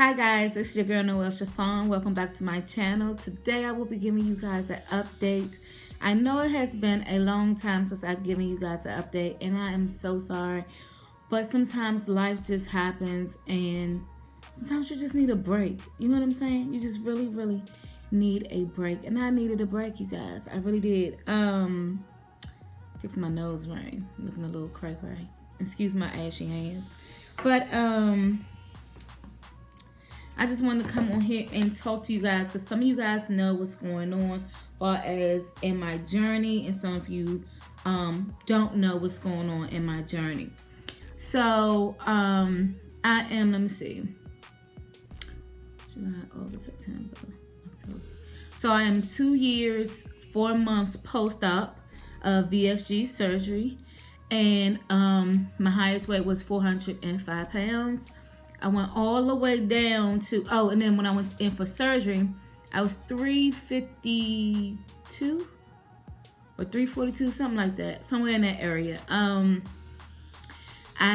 Hi guys, it's your girl Noe'l Shaefon. Welcome back to my channel. Today I will be giving you guys an update. I know it has been a long time since I've given you guys an update and I am so sorry. But sometimes life just happens and sometimes you just need a break. You know what I'm saying? You just really need a break. And I needed a break, you guys. I really did. Fix my nose ring. Looking a little cray. Excuse my ashy hands. But I just wanted to come on here and talk to you guys because some of you guys know what's going on as far as in my journey, and some of you don't know what's going on in my journey. So I am, let me see, July, August, September, October. So I am 2 years, 4 months post-op of VSG surgery, and my highest weight was 405 pounds. I went all the way down to, and then when I went in for surgery, I was 352 or 342, something like that, somewhere in that area. I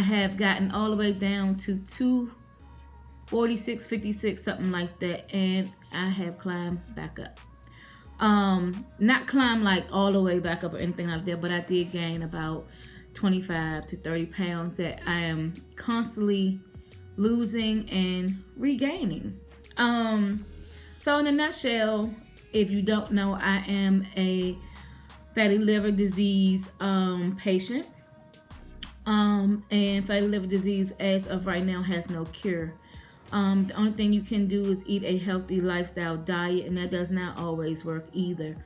have gotten all the way down to 246, 56, something like that, and I have climbed back up. Not climbed like all the way back up or anything like that, but I did gain about 25 to 30 pounds that I am constantly losing and regaining. So in a nutshell, if you don't know, I am a fatty liver disease patient. And fatty liver disease as of right now has no cure. The only thing you can do is eat a healthy lifestyle diet, and that does not always work either.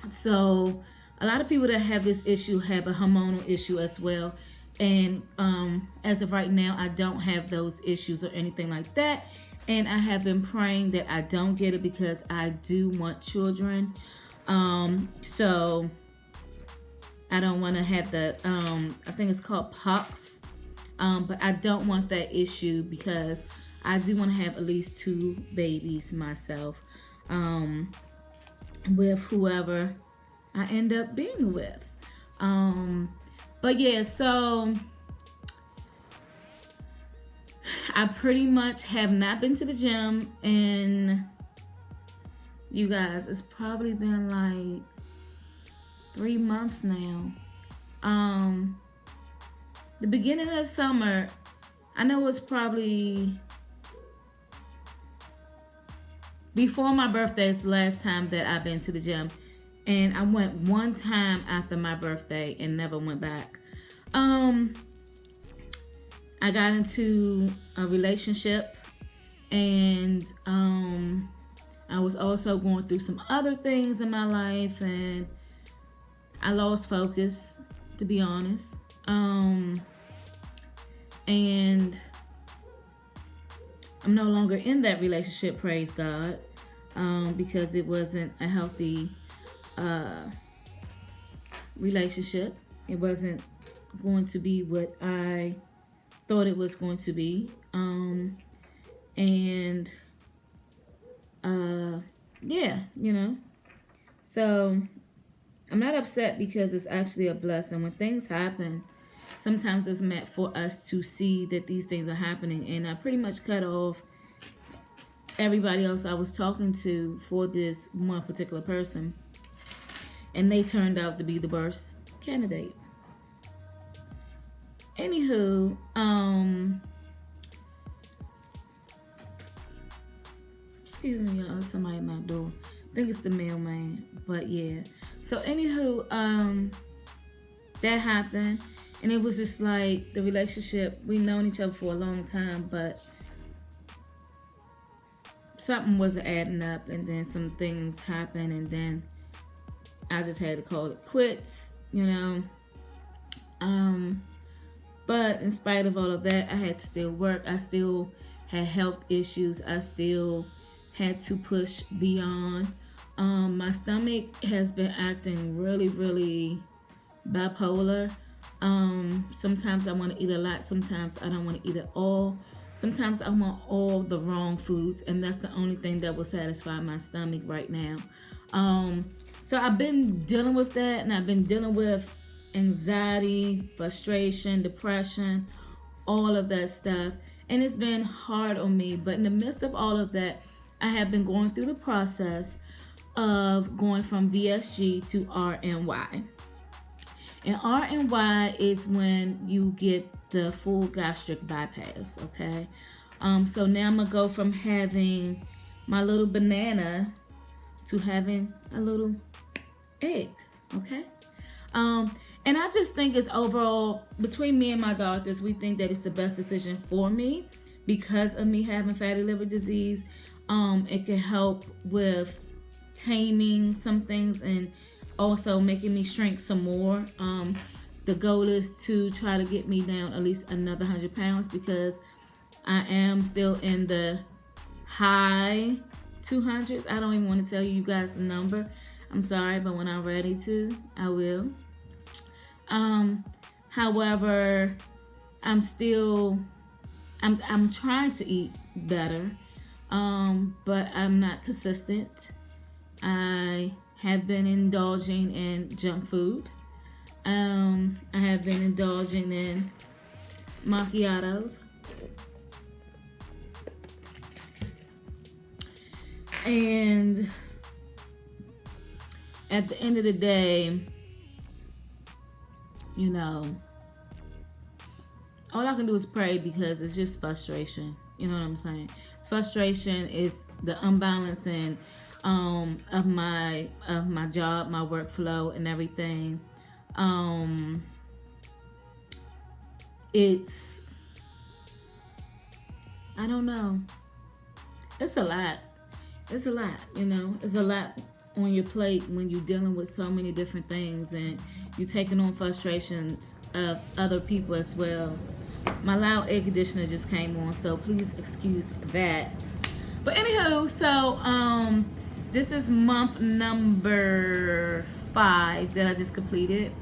So a lot of people that have this issue have a hormonal issue as well. And as of right now, I don't have those issues or anything like that. And I have been praying that I don't get it because I do want children. So I don't want to have the, I think it's called pox. But I don't want that issue because I do want to have at least 2 babies myself with whoever I end up being with. But yeah, so I pretty much have not been to the gym, and you guys, it's probably been like 3 months now. The beginning of the summer, I know it's probably before my birthday is the last time that I've been to the gym. And I went one time after my birthday and never went back. I got into a relationship, and I was also going through some other things in my life, and I lost focus, to be honest. And I'm no longer in that relationship, praise God, because it wasn't a healthy relationship. It wasn't going to be what I thought it was going to be. Yeah, you know. So I'm not upset because it's actually a blessing. When things happen, sometimes it's meant for us to see that these things are happening. And I pretty much cut off everybody else I was talking to for this one particular person. And they turned out to be the worst candidate. Anywho, excuse me, y'all, somebody at my door. I think it's the mailman, but yeah. So anywho, that happened, and it was just like the relationship, we known each other for a long time, but something wasn't adding up, and then some things happened, and then I just had to call it quits, you know. But in spite of all of that, I had to still work. I still had health issues. I still had to push beyond. My stomach has been acting really bipolar. Sometimes I want to eat a lot. Sometimes I don't want to eat at all. Sometimes I want all the wrong foods, and that's the only thing that will satisfy my stomach right now. So I've been dealing with that, and I've been dealing with anxiety, frustration, depression, all of that stuff. and it's been hard on me. But in the midst of all of that, I have been going through the process of going from VSG to RNY. And RNY is when you get the full gastric bypass, okay? So now I'm gonna go from having my little banana to having a little egg, okay? And I just think it's overall, between me and my doctors, we think that it's the best decision for me because of me having fatty liver disease. It can help with taming some things and also making me shrink some more. The goal is to try to get me down at least another 100 pounds because I am still in the high 200s. I don't even want to tell you guys the number. I'm sorry, but when I'm ready to, I will. However, I'm trying to eat better, but I'm not consistent. I have been indulging in junk food. I have been indulging in macchiatos. And at the end of the day, you know, all I can do is pray because it's just frustration. You know what I'm saying? It's frustration is the unbalancing of my job, my workflow, and everything. It's, I don't know. It's a lot. It's a lot, you know. It's a lot on your plate when you're dealing with so many different things and you're taking on frustrations of other people as well. My loud air conditioner just came on, so please excuse that. But anywho, so this is month number 5 that I just completed.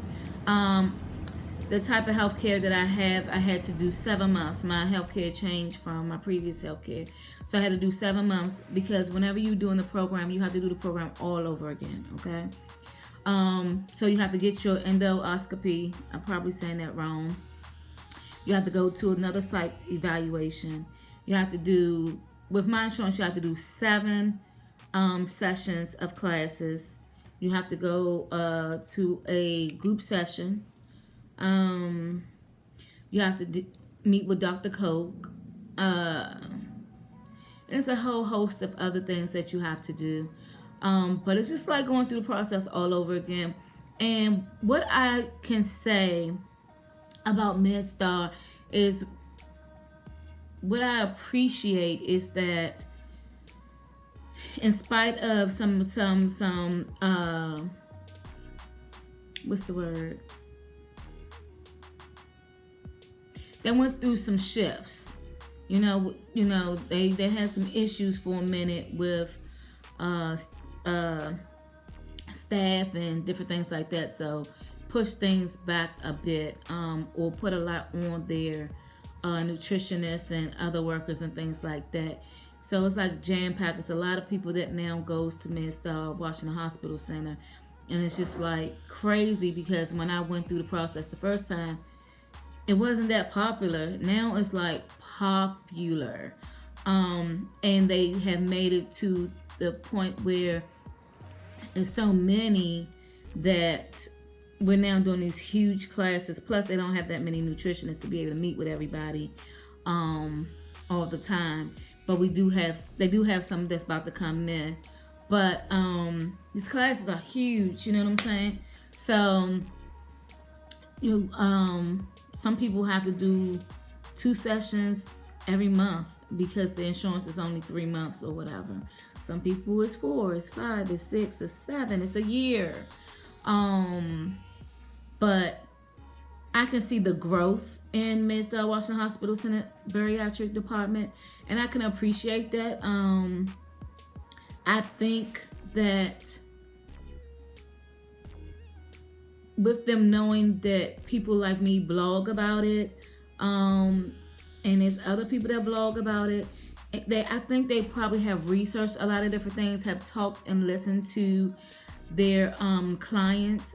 The type of healthcare that I had to do 7 months. My healthcare changed from my previous healthcare. So I had to do 7 months because whenever you're doing the program, you have to do the program all over again, okay? So you have to get your endoscopy. I'm probably saying that wrong. You have to go to another site evaluation. You have to do, with my insurance, you have to do 7 sessions of classes. You have to go to a group session. You have to meet with Dr. Coke. There's a whole host of other things that you have to do. But it's just like going through the process all over again. And what I can say about MedStar is, what I appreciate is that in spite of some what's the word? They went through some shifts. You know, they had some issues for a minute with staff and different things like that. So push things back a bit, or put a lot on their nutritionists and other workers and things like that. So it's like jam-packed. It's a lot of people that now goes to MedStar Washington Hospital Center. And it's just like crazy because when I went through the process the first time, it wasn't that popular. Now it's like popular. And they have made it to the point where there's so many that we're now doing these huge classes. Plus, they don't have that many nutritionists to be able to meet with everybody all the time. But they do have some that's about to come in. But these classes are huge. You know what I'm saying? So some people have to do 2 sessions every month because the insurance is only 3 months or whatever. Some people it's 4, it's 5, it's 6, it's 7, it's a year. But I can see the growth in MedStar Washington Hospital Center bariatric department, and I can appreciate that. I think that with them knowing that people like me blog about it, and there's other people that blog about it, I think they probably have researched a lot of different things, have talked and listened to their clients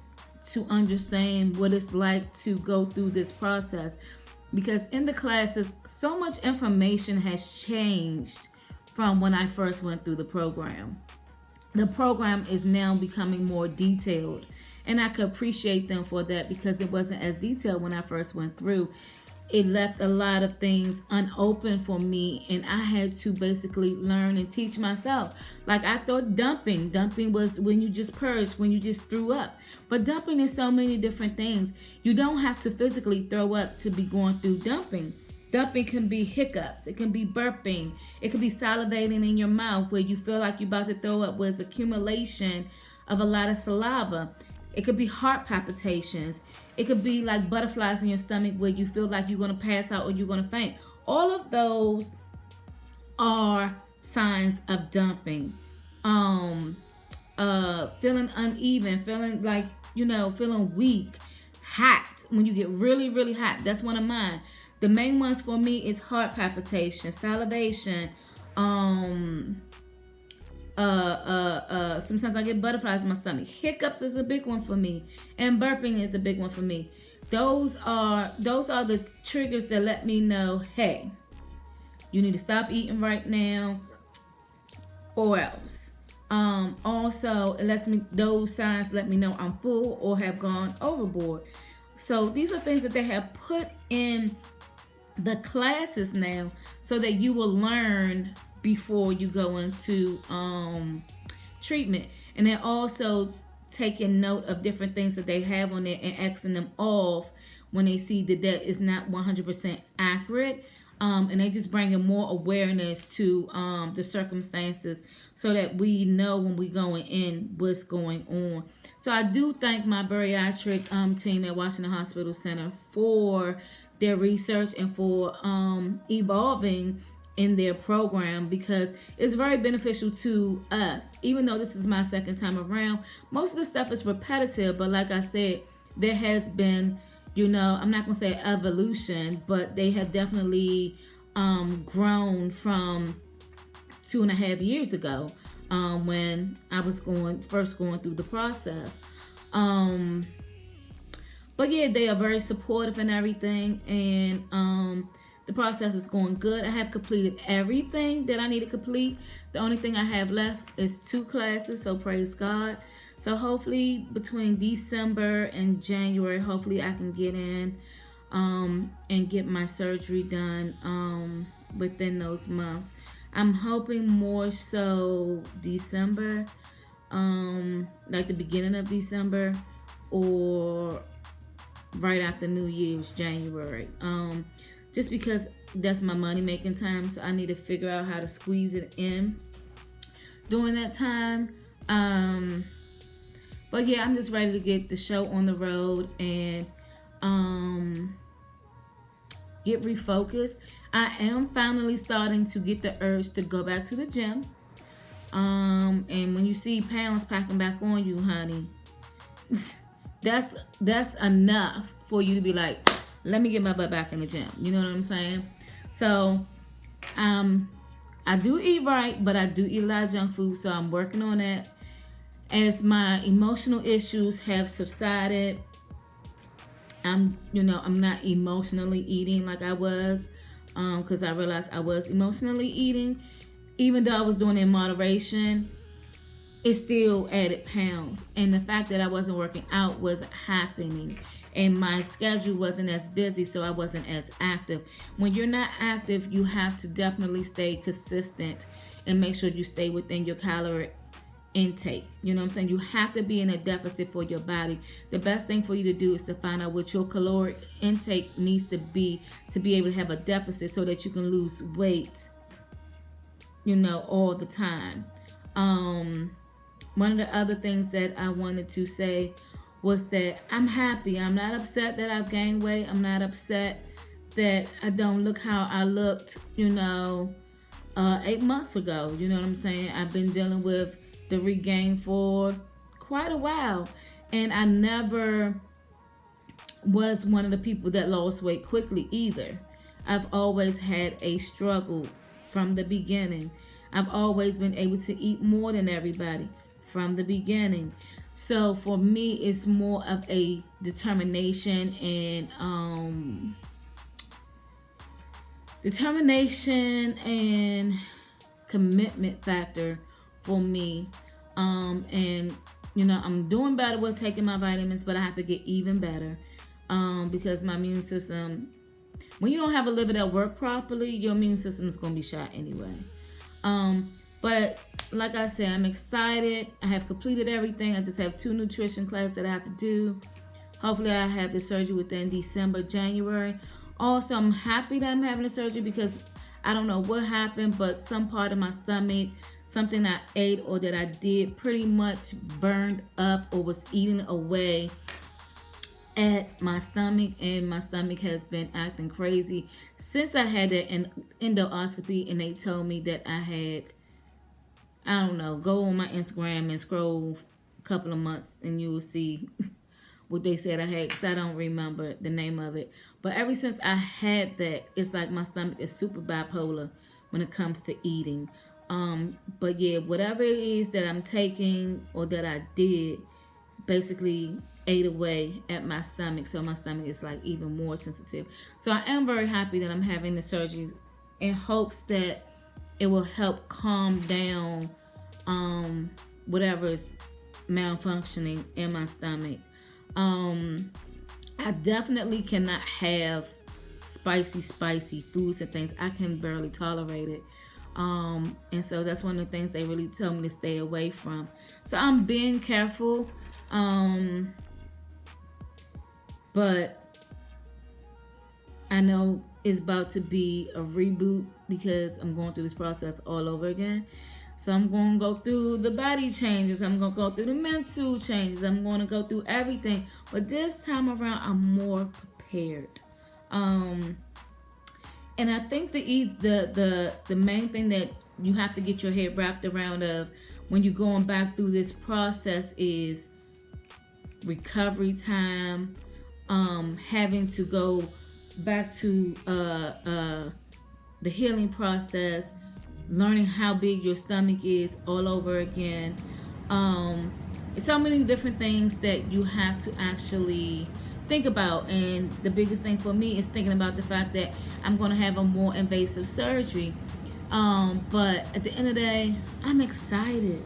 to understand what it's like to go through this process. because in the classes, so much information has changed from when I first went through the program. The program is now becoming more detailed, and I could appreciate them for that because it wasn't as detailed when I first went through. It left a lot of things unopened for me, and I had to basically learn and teach myself. Like, I thought dumping was when you just purged, when you just threw up. But dumping is so many different things. You don't have to physically throw up to be going through dumping. Dumping can be hiccups, it can be burping, it can be salivating in your mouth where you feel like you're about to throw up, where it's accumulation of a lot of saliva. It could be heart palpitations. It could be like butterflies in your stomach where you feel like you're going to pass out or you're going to faint. All of those are signs of dumping. Feeling uneven, feeling like, feeling weak, hot. When you get really, really hot, that's one of mine. The main ones for me is heart palpitation, salivation. Sometimes I get butterflies in my stomach. Hiccups is a big one for me, and burping is a big one for me. Those are the triggers that let me know, hey, you need to stop eating right now, or else. Also, those signs let me know I'm full or have gone overboard. So these are things that they have put in the classes now so that you will learn before you go into treatment. And they're also taking note of different things that they have on there and asking them off when they see that is not 100% accurate. And they just bringing more awareness to the circumstances so that we know when we going in what's going on. So I do thank my bariatric team at Washington Hospital Center for their research and for evolving in their program, because it's very beneficial to us. Even though this is my second time around, most of the stuff is repetitive, but like I said, there has been, I'm not gonna say evolution, but they have definitely grown from 2.5 years ago when I was first going through the process. But yeah, they are very supportive and everything, and the process is going good. I have completed everything that I need to complete. The only thing I have left is 2 classes, so praise God. So hopefully between December and January, hopefully I can get in and get my surgery done within those months. I'm hoping more so December, like the beginning of December, or right after New Year's, January. Just because that's my money making time, so I need to figure out how to squeeze it in during that time. But yeah, I'm just ready to get the show on the road and get refocused. I am finally starting to get the urge to go back to the gym. And when you see pounds packing back on you, honey, that's enough for you to be like, let me get my butt back in the gym. You know what I'm saying? So, I do eat right, but I do eat a lot of junk food, so I'm working on that. As my emotional issues have subsided, I'm not emotionally eating like I was, because I realized I was emotionally eating. Even though I was doing it in moderation, it still added pounds. And the fact that I wasn't working out wasn't happening. And my schedule wasn't as busy, so I wasn't as active. When you're not active, you have to definitely stay consistent and make sure you stay within your calorie intake. You know what I'm saying? You have to be in a deficit for your body. The best thing for you to do is to find out what your caloric intake needs to be able to have a deficit so that you can lose weight, all the time. One of the other things that I wanted to say was that I'm happy. I'm not upset that I've gained weight. I'm not upset that I don't look how I looked, 8 months ago. You know what I'm saying? I've been dealing with the regain for quite a while. And I never was one of the people that lost weight quickly either. I've always had a struggle from the beginning. I've always been able to eat more than everybody from the beginning. So for me, it's more of a determination and determination and commitment factor for me. And you know, I'm doing better with taking my vitamins, but I have to get even better. Because my immune system, when you don't have a liver that work properly, your immune system is going to be shot anyway. But like I said, I'm excited. I have completed everything. I just have 2 nutrition classes that I have to do. Hopefully I have the surgery within December, January. Also, I'm happy that I'm having the surgery because I don't know what happened, but some part of my stomach, something I ate or that I did pretty much burned up or was eating away at my stomach, and my stomach has been acting crazy since I had that endoscopy, and they told me that I had, I don't know, go on my Instagram and scroll a couple of months and you will see what they said I had, because I don't remember the name of it. But ever since I had that, it's like my stomach is super bipolar when it comes to eating. But yeah, whatever it is that I'm taking or that I did basically ate away at my stomach, so my stomach is like even more sensitive. So I am very happy that I'm having the surgery in hopes that it will help calm down whatever's malfunctioning in my stomach. I definitely cannot have spicy foods and things. I can barely tolerate it. And so that's one of the things they really tell me to stay away from. So I'm being careful. But I know it's about to be a reboot because I'm going through this process all over again. So I'm going to go through the body changes. I'm going to go through the mental changes. I'm going to go through everything. But this time around, I'm more prepared. And I think the main thing that you have to get your head wrapped around of when you're going back through this process is recovery time, having to go back to the healing process, learning how big your stomach is all over again. So many different things that you have to actually think about, and the biggest thing for me is thinking about the fact that I'm going to have a more invasive surgery. But at the end of the day, I'm excited.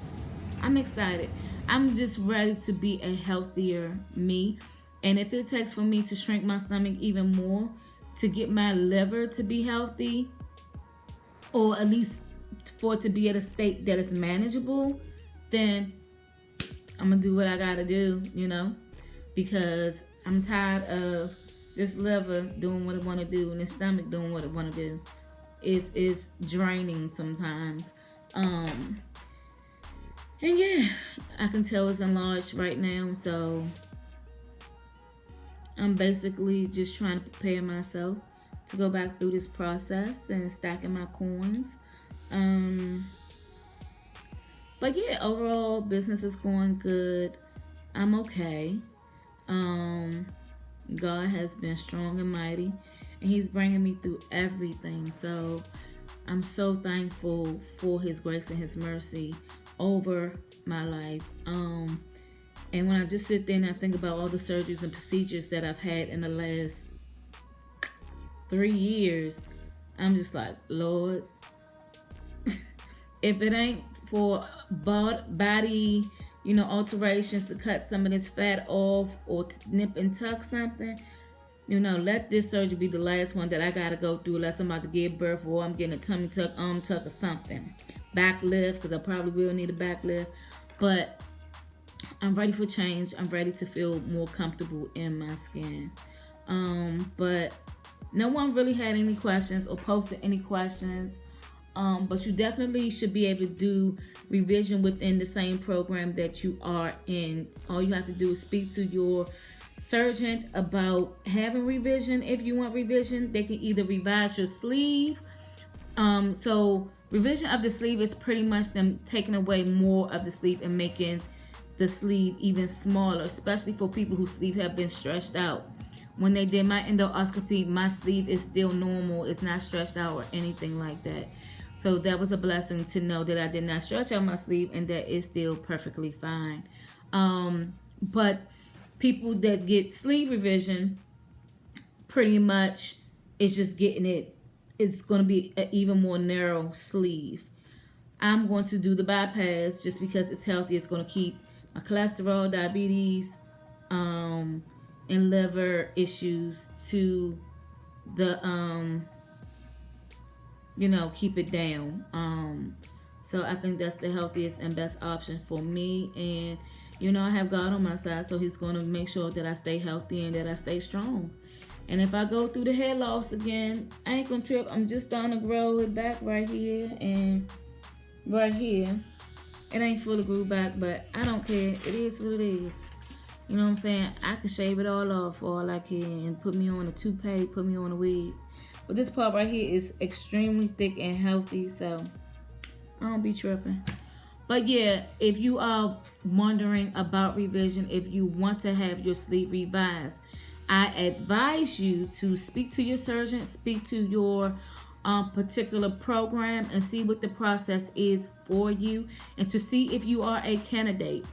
I'm just ready to be a healthier me. And if it takes for me to shrink my stomach even more to get my liver to be healthy, or at least for it to be at a state that is manageable, then I'm going to do what I got to do, you know, because I'm tired of this liver doing what it want to do and this stomach doing what it want to do. It's draining sometimes. And yeah, I can tell it's enlarged right now, so I'm basically just trying to prepare myself to go back through this process and stacking my coins. But yeah, overall business is going good. I'm okay. God has been strong and mighty, and he's bringing me through everything. So I'm so thankful for his grace and his mercy over my life. And when I just sit there and I think about all the surgeries and procedures that I've had in the last 3 years, I'm just like, Lord, if it ain't for body, you know, alterations to cut some of this fat off or to nip and tuck something, you know, let this surgery be the last one that I gotta go through unless I'm about to give birth or I'm getting a tummy tuck, arm tuck or something. Back lift, because I probably will need a back lift. But I'm ready for change. I'm ready to feel more comfortable in my skin. But no one really had any questions or posted any questions. But you definitely should be able to do revision within the same program that you are in. All you have to do is speak to your surgeon about having revision. If you want revision, they can either revise your sleeve. So revision of the sleeve is pretty much them taking away more of the sleeve and making the sleeve even smaller, especially for people whose sleeve have been stretched out. When they did my endoscopy, my sleeve is still normal. It's not stretched out or anything like that. So that was a blessing to know that I did not stretch out my sleeve and that it's still perfectly fine. But people that get sleeve revision, pretty much it's just getting it it's going to be an even more narrow sleeve. I'm going to do the bypass just because it's healthy. It's going to keep my cholesterol, diabetes, and liver issues to the keep it down. So I think that's the healthiest and best option for me. And I have God on my side, so He's going to make sure that I stay healthy and that I stay strong. And if I go through the hair loss again, I ain't gonna trip. I'm just starting to grow it back right here and right here. It ain't fully grew back, but I don't care. It is what it is. You know what I'm saying? I can shave it all off for all I can and put me on a toupee, put me on a wig. But this part right here is extremely thick and healthy, so I don't be tripping. But yeah, if you are wondering about revision, if you want to have your sleeve revised, I advise you to speak to your surgeon, speak to your particular program, and see what the process is for you, and to see if you are a candidate.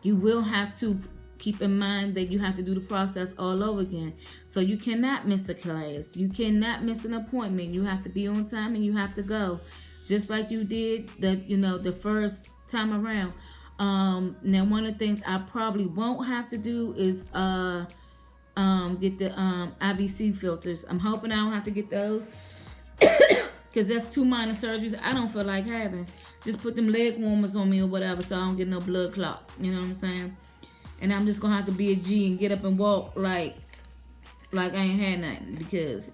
You will have to keep in mind that you have to do the process all over again. So you cannot miss a class. You cannot miss an appointment. You have to be on time and you have to go, just like you did the first time around. Now one of the things I probably won't have to do is get the IBC filters. I'm hoping I don't have to get those because that's 2 minor surgeries I don't feel like having. Just put them leg warmers on me or whatever so I don't get no blood clot. You know what I'm saying? And I'm just gonna have to be a G and get up and walk like I ain't had nothing, because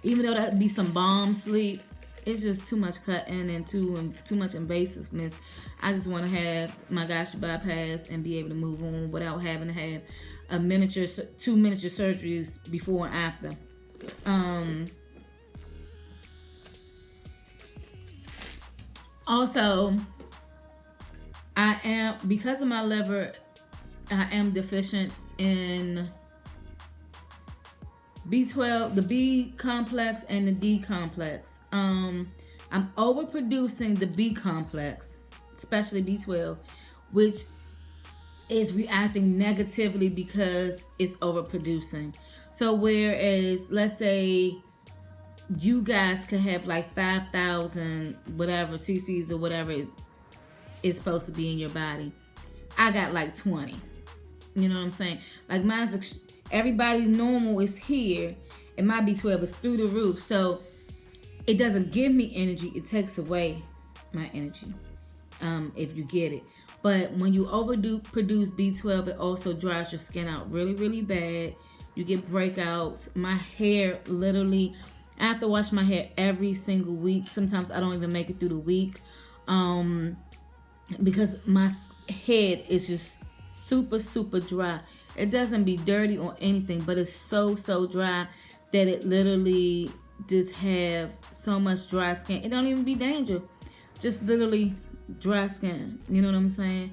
even though that'd be some bomb sleep, it's just too much cutting and too much invasiveness. I just want to have my gastric bypass and be able to move on without having to have two miniature surgeries before and after. Also, because of my liver, I am deficient in B12, the B complex and the D complex. I'm overproducing the B complex, especially B12, which is reacting negatively because it's overproducing. So whereas, let's say you guys could have like 5,000 whatever cc's or whatever it's supposed to be in your body, I got like 20. You know what I'm saying? Like mine's everybody's normal is here, and my B12 is through the roof. So it doesn't give me energy, it takes away my energy, if you get it. But when you produce B12, it also dries your skin out really, really bad. You get breakouts. My hair, literally, I have to wash my hair every single week. Sometimes I don't even make it through the week, because my head is just super, super dry. It doesn't be dirty or anything, but it's so, so dry that it literally just have so much dry skin. It don't even be danger. Just literally dry skin. You know what I'm saying?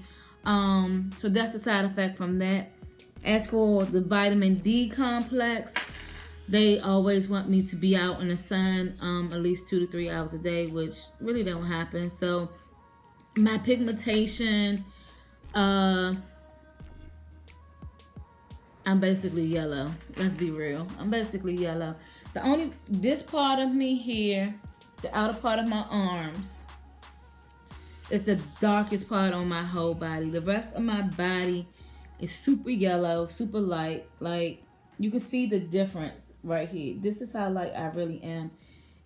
So that's a side effect from that. As for the vitamin D complex, they always want me to be out in the sun at least 2 to 3 hours a day, which really don't happen. So my pigmentation, I'm basically yellow. Let's be real. I'm basically yellow. This part of me here, the outer part of my arms, is the darkest part on my whole body. The rest of my body is super yellow, super light. Like, you can see the difference right here. This is how light I really am.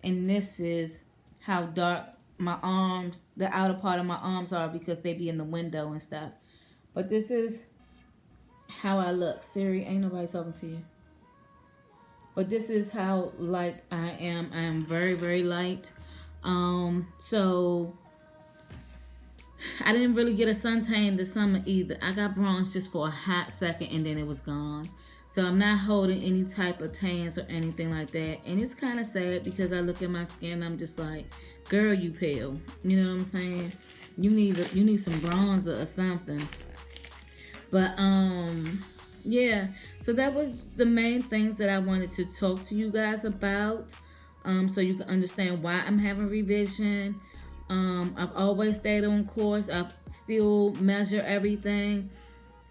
And this is how dark my arms, the outer part of my arms are, because they be in the window and stuff. But this is how I look. Siri, ain't nobody talking to you. But this is how light I am. I am very, very light. So I didn't really get a suntan this summer either. I got bronze just for a hot second and then it was gone. So I'm not holding any type of tans or anything like that. And it's kind of sad because I look at my skin, I'm just like, girl, you pale. You know what I'm saying? You need some bronzer or something. But yeah, so that was the main things that I wanted to talk to you guys about, so you can understand why I'm having revision. I've always stayed on course. I still measure everything.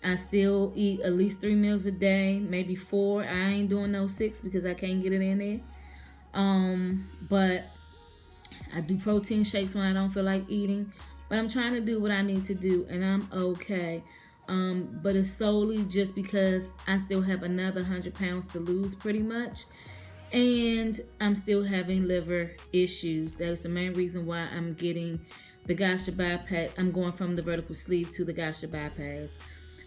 I still eat at least 3 meals a day, maybe 4. I ain't doing no 6 because I can't get it in there. But I do protein shakes when I don't feel like eating. But I'm trying to do what I need to do, and I'm okay. But it's solely just because I still have another 100 pounds to lose, pretty much. And I'm still having liver issues. That is the main reason why I'm getting the gastric bypass. I'm going from the vertical sleeve to the gastric bypass.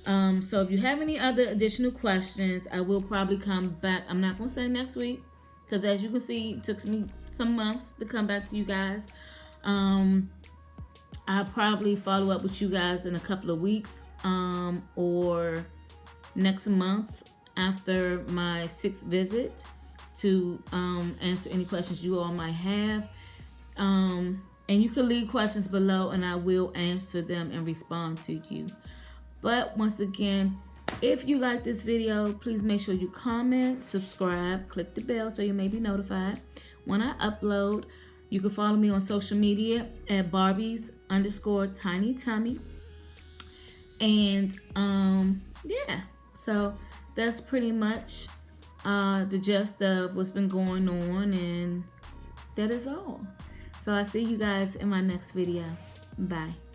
So if you have any other additional questions, I will probably come back. I'm not going to say next week, because as you can see, it took me some months to come back to you guys. I'll probably follow up with you guys in a couple of weeks, or next month after my 6th visit, to answer any questions you all might have. And you can leave questions below, and I will answer them and respond to you. But once again, if you like this video, please make sure you comment, subscribe, click the bell so you may be notified when I upload. You can follow me on social media at Barbies_Tiny And yeah, so that's pretty much the gist of what's been going on, and that is all. So I see you guys in my next video. Bye.